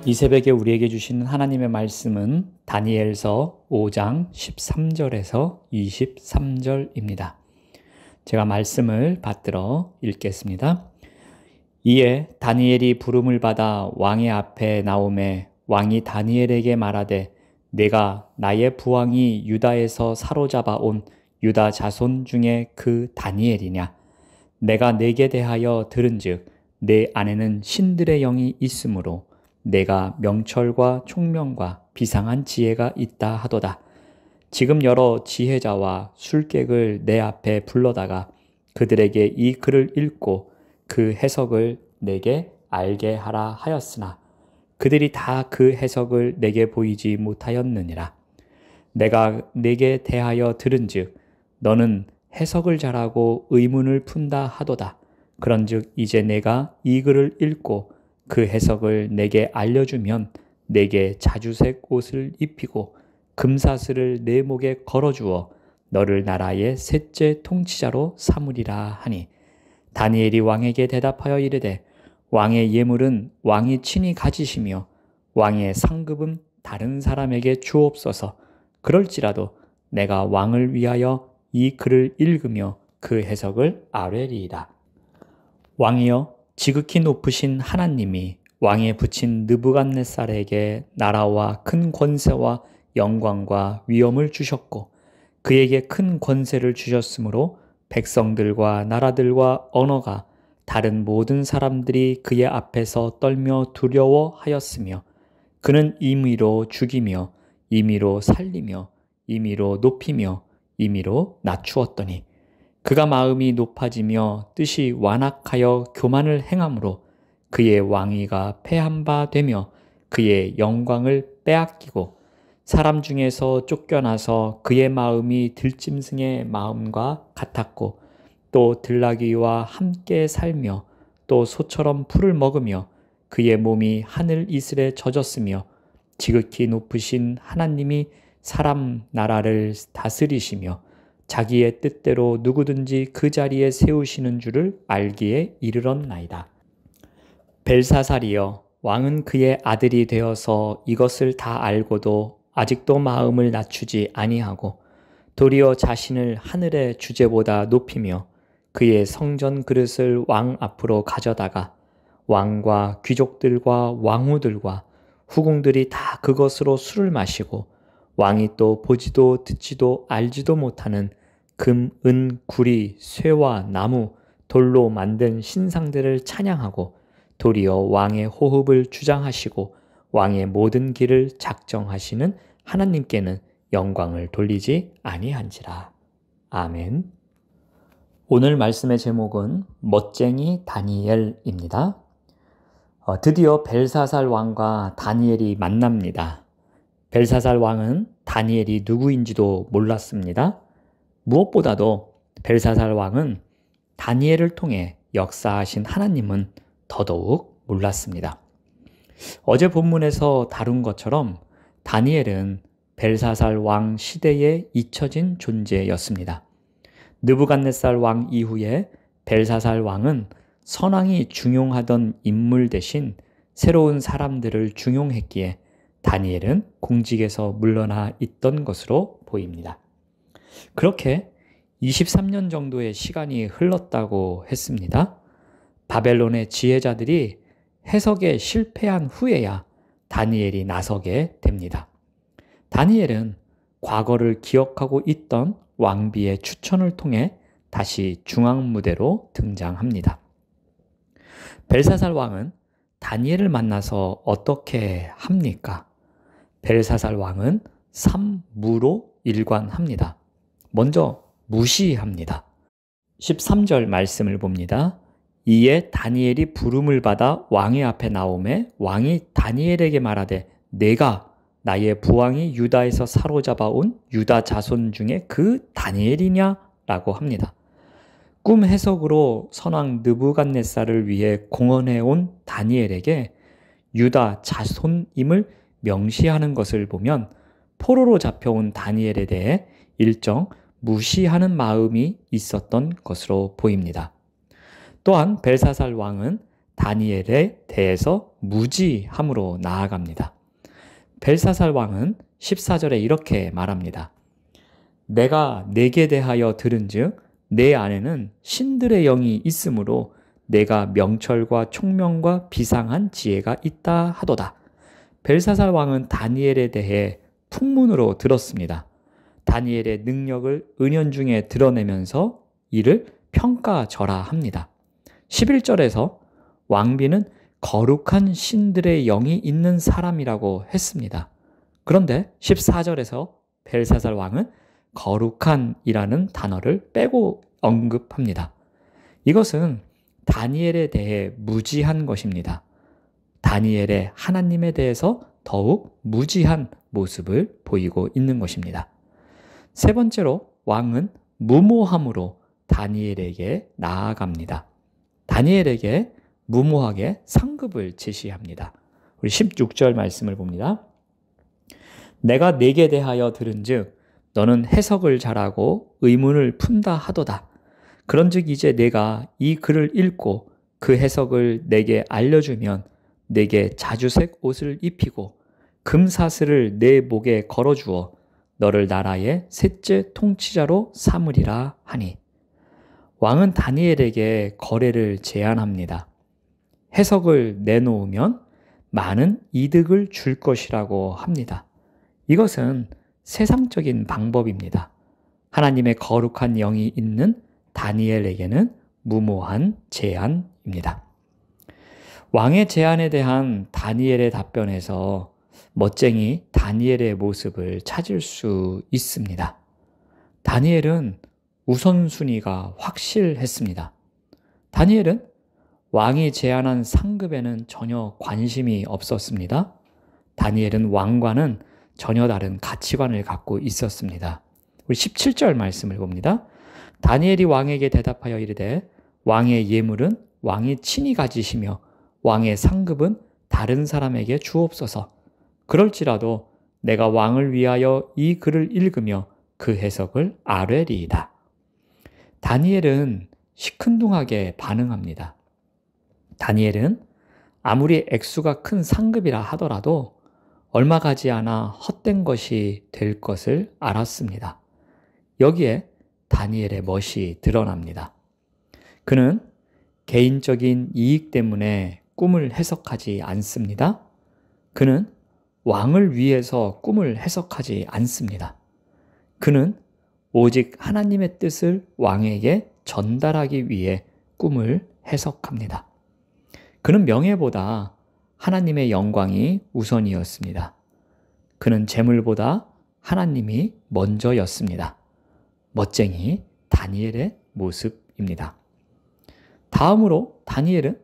이 새벽에 우리에게 주시는 하나님의 말씀은 다니엘서 5장 13절에서 23절입니다. 제가 말씀을 받들어 읽겠습니다. 이에 다니엘이 부름을 받아 왕의 앞에 나오매 왕이 다니엘에게 말하되 내가 나의 부왕이 유다에서 사로잡아 온 유다 자손 중에 그 다니엘이냐? 내가 네게 대하여 들은즉 내 안에는 신들의 영이 있으므로 내가 명철과 총명과 비상한 지혜가 있다 하도다. 지금 여러 지혜자와 술객을 내 앞에 불러다가 그들에게 이 글을 읽고 그 해석을 내게 알게 하라 하였으나 그들이 다 그 해석을 내게 보이지 못하였느니라. 내가 네게 대하여 들은즉 너는 해석을 잘하고 의문을 푼다 하도다. 그런즉 이제 내가 이 글을 읽고 그 해석을 내게 알려주면 내게 자주색 옷을 입히고 금사슬을 내 목에 걸어주어 너를 나라의 셋째 통치자로 삼으리라 하니 다니엘이 왕에게 대답하여 이르되 왕의 예물은 왕이 친히 가지시며 왕의 상급은 다른 사람에게 주옵소서. 그럴지라도 내가 왕을 위하여 이 글을 읽으며 그 해석을 아뢰리이다. 왕이여, 지극히 높으신 하나님이 왕에 붙인 느부갓네살에게 나라와 큰 권세와 영광과 위엄을 주셨고 그에게 큰 권세를 주셨으므로 백성들과 나라들과 언어가 다른 모든 사람들이 그의 앞에서 떨며 두려워하였으며 그는 임의로 죽이며 임의로 살리며 임의로 높이며 임의로 낮추었더니 그가 마음이 높아지며 뜻이 완악하여 교만을 행함으로 그의 왕위가 패한 바 되며 그의 영광을 빼앗기고 사람 중에서 쫓겨나서 그의 마음이 들짐승의 마음과 같았고 또 들나귀와 함께 살며 또 소처럼 풀을 먹으며 그의 몸이 하늘 이슬에 젖었으며 지극히 높으신 하나님이 사람 나라를 다스리시며 자기의 뜻대로 누구든지 그 자리에 세우시는 줄을 알기에 이르렀나이다. 벨사살이여, 왕은 그의 아들이 되어서 이것을 다 알고도 아직도 마음을 낮추지 아니하고 도리어 자신을 하늘의 주제보다 높이며 그의 성전 그릇을 왕 앞으로 가져다가 왕과 귀족들과 왕후들과 후궁들이 다 그것으로 술을 마시고 왕이 또 보지도 듣지도 알지도 못하는 금, 은, 구리, 쇠와 나무, 돌로 만든 신상들을 찬양하고 도리어 왕의 호흡을 주장하시고 왕의 모든 길을 작정하시는 하나님께는 영광을 돌리지 아니한지라. 아멘. 오늘 말씀의 제목은 멋쟁이 다니엘입니다. 드디어 벨사살 왕과 다니엘이 만납니다. 벨사살 왕은 다니엘이 누구인지도 몰랐습니다. 무엇보다도 벨사살 왕은 다니엘을 통해 역사하신 하나님은 더더욱 몰랐습니다. 어제 본문에서 다룬 것처럼 다니엘은 벨사살 왕 시대에 잊혀진 존재였습니다. 느부갓네살 왕 이후에 벨사살 왕은 선왕이 중용하던 인물 대신 새로운 사람들을 중용했기에 다니엘은 공직에서 물러나 있던 것으로 보입니다. 그렇게 23년 정도의 시간이 흘렀다고 했습니다. 바벨론의 지혜자들이 해석에 실패한 후에야 다니엘이 나서게 됩니다. 다니엘은 과거를 기억하고 있던 왕비의 추천을 통해 다시 중앙무대로 등장합니다. 벨사살 왕은 다니엘을 만나서 어떻게 합니까? 벨사살 왕은 삼무로 일관합니다. 먼저 무시합니다. 13절 말씀을 봅니다. 이에 다니엘이 부름을 받아 왕의 앞에 나오매 왕이 다니엘에게 말하되 내가 나의 부왕이 유다에서 사로잡아 온 유다 자손 중에 그 다니엘이냐? 라고 합니다. 꿈 해석으로 선왕 느부갓네살을 위해 공언해 온 다니엘에게 유다 자손임을 명시하는 것을 보면 포로로 잡혀온 다니엘에 대해 일정 무시하는 마음이 있었던 것으로 보입니다. 또한 벨사살 왕은 다니엘에 대해서 무지함으로 나아갑니다. 벨사살 왕은 14절에 이렇게 말합니다. 내가 내게 대하여 들은즉 내 안에는 신들의 영이 있으므로 내가 명철과 총명과 비상한 지혜가 있다 하도다. 벨사살 왕은 다니엘에 대해 풍문으로 들었습니다. 다니엘의 능력을 은연중에 드러내면서 이를 평가절하합니다. 11절에서 왕비는 거룩한 신들의 영이 있는 사람이라고 했습니다. 그런데 14절에서 벨사살 왕은 거룩한이라는 단어를 빼고 언급합니다. 이것은 다니엘에 대해 무지한 것입니다. 다니엘의 하나님에 대해서 더욱 무지한 모습을 보이고 있는 것입니다. 세 번째로 왕은 무모함으로 다니엘에게 나아갑니다. 다니엘에게 무모하게 상급을 제시합니다. 우리 16절 말씀을 봅니다. 내가 네게 대하여 들은즉 너는 해석을 잘하고 의문을 푼다 하도다. 그런즉 이제 내가 이 글을 읽고 그 해석을 내게 알려주면 내게 자주색 옷을 입히고 금사슬을 내 목에 걸어주어 너를 나라의 셋째 통치자로 삼으리라 하니. 왕은 다니엘에게 거래를 제안합니다. 해석을 내놓으면 많은 이득을 줄 것이라고 합니다. 이것은 세상적인 방법입니다. 하나님의 거룩한 영이 있는 다니엘에게는 무모한 제안입니다. 왕의 제안에 대한 다니엘의 답변에서 멋쟁이 다니엘의 모습을 찾을 수 있습니다. 다니엘은 우선순위가 확실했습니다. 다니엘은 왕이 제안한 상급에는 전혀 관심이 없었습니다. 다니엘은 왕과는 전혀 다른 가치관을 갖고 있었습니다. 우리 17절 말씀을 봅니다. 다니엘이 왕에게 대답하여 이르되 왕의 예물은 왕이 친히 가지시며 왕의 상급은 다른 사람에게 주옵소서. 그럴지라도 내가 왕을 위하여 이 글을 읽으며 그 해석을 아뢰리이다. 다니엘은 시큰둥하게 반응합니다. 다니엘은 아무리 액수가 큰 상급이라 하더라도 얼마 가지 않아 헛된 것이 될 것을 알았습니다. 여기에 다니엘의 멋이 드러납니다. 그는 개인적인 이익 때문에 꿈을 해석하지 않습니다. 그는 왕을 위해서 꿈을 해석하지 않습니다. 그는 오직 하나님의 뜻을 왕에게 전달하기 위해 꿈을 해석합니다. 그는 명예보다 하나님의 영광이 우선이었습니다. 그는 재물보다 하나님이 먼저였습니다. 멋쟁이 다니엘의 모습입니다. 다음으로 다니엘은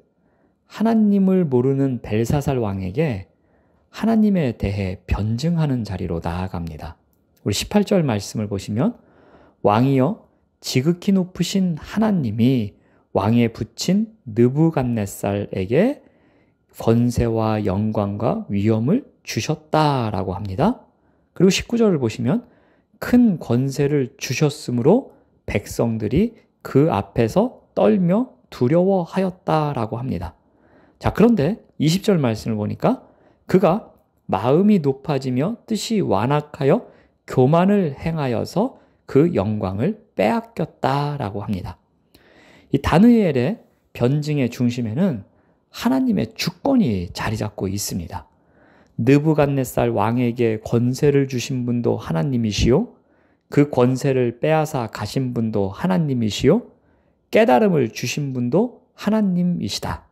하나님을 모르는 벨사살 왕에게 하나님에 대해 변증하는 자리로 나아갑니다. 우리 18절 말씀을 보시면 왕이여 지극히 높으신 하나님이 왕에 붙인 느부갓네살에게 권세와 영광과 위엄을 주셨다라고 합니다. 그리고 19절을 보시면 큰 권세를 주셨으므로 백성들이 그 앞에서 떨며 두려워하였다라고 합니다. 자, 그런데 20절 말씀을 보니까 그가 마음이 높아지며 뜻이 완악하여 교만을 행하여서 그 영광을 빼앗겼다라고 합니다. 이 다니엘의 변증의 중심에는 하나님의 주권이 자리 잡고 있습니다. 느부갓네살 왕에게 권세를 주신 분도 하나님이시요, 그 권세를 빼앗아 가신 분도 하나님이시요, 깨달음을 주신 분도 하나님이시다.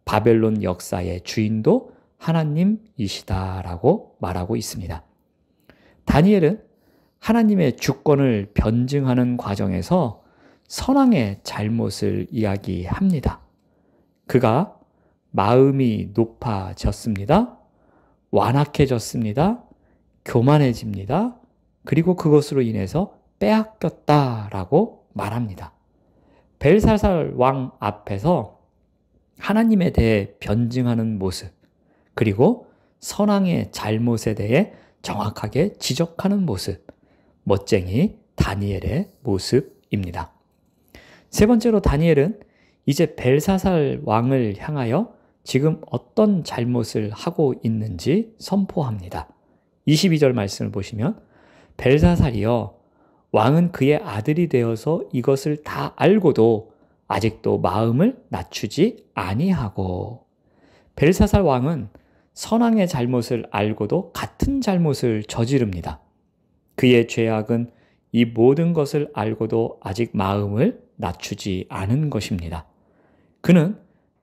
바벨론 역사의 주인도 하나님이시다라고 말하고 있습니다. 다니엘은 하나님의 주권을 변증하는 과정에서 선왕의 잘못을 이야기합니다. 그가 마음이 높아졌습니다. 완악해졌습니다. 교만해집니다. 그리고 그것으로 인해서 빼앗겼다라고 말합니다. 벨사살 왕 앞에서 하나님에 대해 변증하는 모습, 그리고 선왕의 잘못에 대해 정확하게 지적하는 모습, 멋쟁이 다니엘의 모습입니다. 세 번째로 다니엘은 이제 벨사살 왕을 향하여 지금 어떤 잘못을 하고 있는지 선포합니다. 22절 말씀을 보시면 벨사살이여 왕은 그의 아들이 되어서 이것을 다 알고도 아직도 마음을 낮추지 아니하고. 벨사살 왕은 선왕의 잘못을 알고도 같은 잘못을 저지릅니다. 그의 죄악은 이 모든 것을 알고도 아직 마음을 낮추지 않은 것입니다. 그는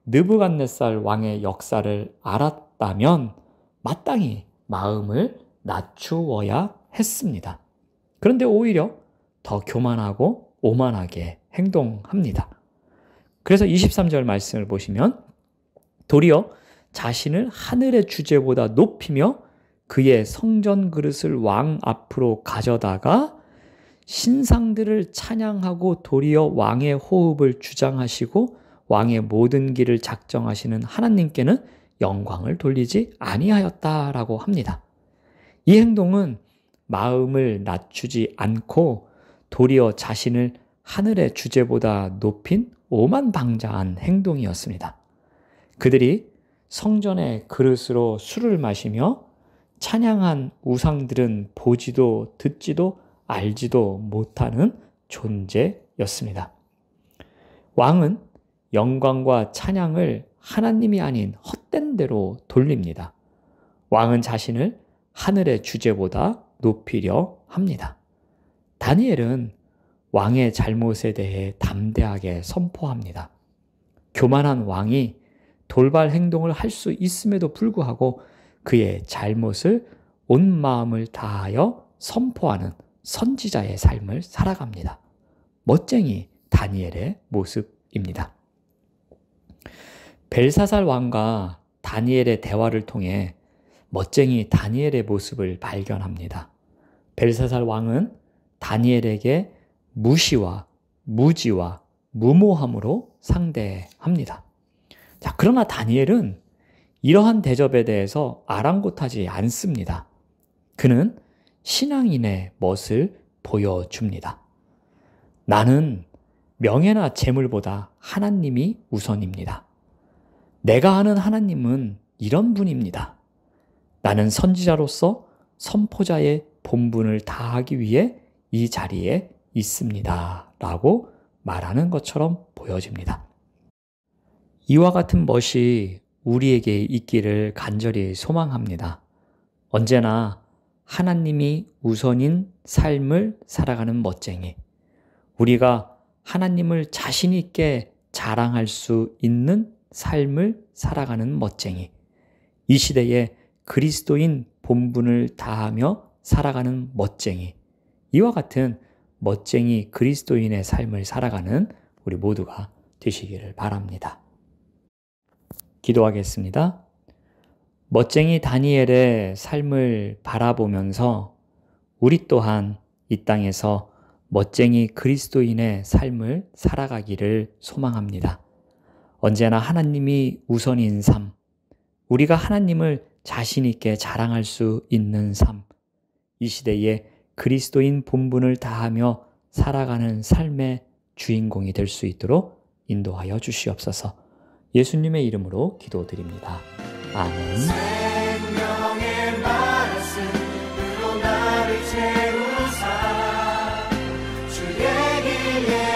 느부갓네살 왕의 역사를 알았다면 마땅히 마음을 낮추어야 했습니다. 그런데 오히려 더 교만하고 오만하게 행동합니다. 그래서 23절 말씀을 보시면 도리어 자신을 하늘의 주제보다 높이며 그의 성전 그릇을 왕 앞으로 가져다가 신상들을 찬양하고 도리어 왕의 호흡을 주장하시고 왕의 모든 길을 작정하시는 하나님께는 영광을 돌리지 아니하였다라고 합니다. 이 행동은 마음을 낮추지 않고 도리어 자신을 하늘의 주제보다 높인 오만방자한 행동이었습니다. 그들이 성전의 그릇으로 술을 마시며 찬양한 우상들은 보지도 듣지도 알지도 못하는 존재였습니다. 왕은 영광과 찬양을 하나님이 아닌 헛된 대로 돌립니다. 왕은 자신을 하늘의 주제보다 높이려 합니다. 다니엘은 왕의 잘못에 대해 담대하게 선포합니다. 교만한 왕이 돌발 행동을 할 수 있음에도 불구하고 그의 잘못을 온 마음을 다하여 선포하는 선지자의 삶을 살아갑니다. 멋쟁이 다니엘의 모습입니다. 벨사살 왕과 다니엘의 대화를 통해 멋쟁이 다니엘의 모습을 발견합니다. 벨사살 왕은 다니엘에게 무시와 무지와 무모함으로 상대합니다. 자, 그러나 다니엘은 이러한 대접에 대해서 아랑곳하지 않습니다. 그는 신앙인의 멋을 보여줍니다. 나는 명예나 재물보다 하나님이 우선입니다. 내가 아는 하나님은 이런 분입니다. 나는 선지자로서 선포자의 본분을 다하기 위해 이 자리에 있습니다. 라고 말하는 것처럼 보여집니다. 이와 같은 멋이 우리에게 있기를 간절히 소망합니다. 언제나 하나님이 우선인 삶을 살아가는 멋쟁이, 우리가 하나님을 자신 있게 자랑할 수 있는 삶을 살아가는 멋쟁이, 이 시대에 그리스도인 본분을 다하며 살아가는 멋쟁이, 이와 같은 멋쟁이 그리스도인의 삶을 살아가는 우리 모두가 되시기를 바랍니다. 기도하겠습니다. 멋쟁이 다니엘의 삶을 바라보면서 우리 또한 이 땅에서 멋쟁이 그리스도인의 삶을 살아가기를 소망합니다. 언제나 하나님이 우선인 삶, 우리가 하나님을 자신 있게 자랑할 수 있는 삶, 이 시대에 그리스도인 본분을 다하며 살아가는 삶의 주인공이 될 수 있도록 인도하여 주시옵소서. 예수님의 이름으로 기도드립니다. 아멘. 생명의 말씀으로 나를 채우사 주의 길에